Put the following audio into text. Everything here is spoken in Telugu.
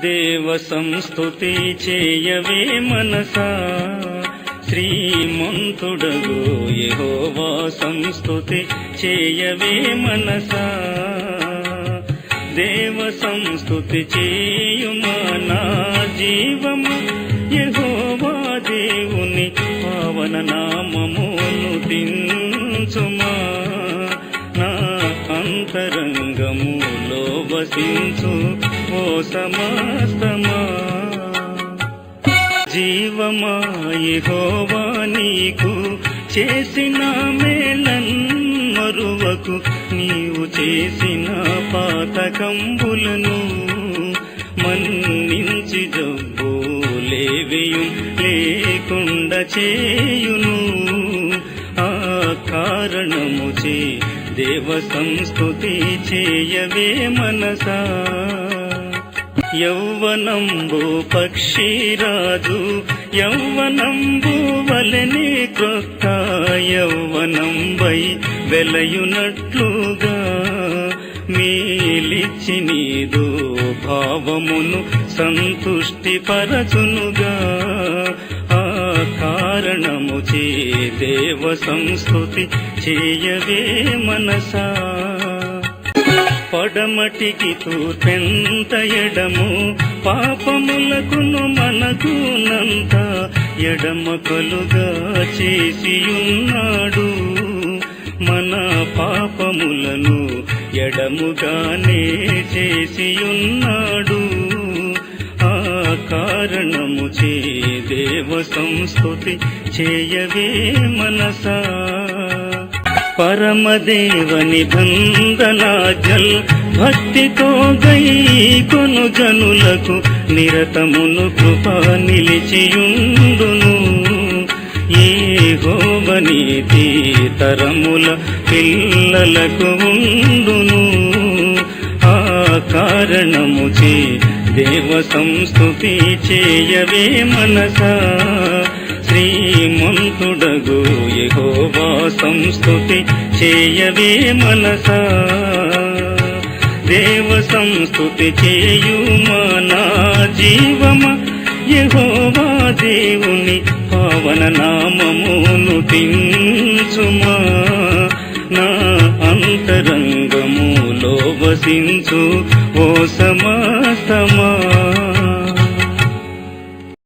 దేవ సంస్తుతి చేయవే మనసా, శ్రీమంతుడగు యెహోవా సంస్తుతి చేయవే మనసా. దేవ సంస్తుతి చేయుమా నా జీవము, యెహోవా దేవుని పావన నామమును దించుమా. నా అంతరంగములో వసించు ఓ సమస్తమా. జీవమా యెహోవా నీకు చేసిన మేలన్మరువకు, నీవు చేసిన పాతకంబులను మన్నించి జబ్బులేవియు లేకుండా చేయును. ఆ కారణముచే దేవ సంస్తుతి చేయవే మనసా. యౌవనంబు పక్షిరాజు యౌవనంబు వలెనే క్రొత్త యౌవనంబై వెలయునట్లుగా, మేలిచ్చి నీదు భావమును సంతుష్టి పరచునుగా. ఆ కారణముచే దేవ సంస్తుతి చేయవే మనసా. పడమటికి తూర్పెంత ఎడము, పాపములకును మనకునంత ఎడమ కలుగా చేసియున్నాడు. మన పాపములను ఎడముగానే చేసియున్నాడు. ఆ కారణముచే దేవ సంస్తుతి చేయవే మనసా. పరమదేవ నిబంధనాజ్ఞల్ భక్తితో గైకొను జనులకు నిరతమును కృప నిలిచియుండును. యెహోవ నీతి తరముల పిల్లలకు ఉండును. ఆ కారణముచే దేవ సంస్తుతి చేయవే మనసా. శ్రీమంతుడగు యెహోవా సంస్తుతి చేయవే మనసా. దేవ సంస్తుతి చేయుమా నా జీవమ, యెహోవా దేవుని పావన నామమును దించుమా. నా అంతరంగములో వసించు ఓ సమస్తమా.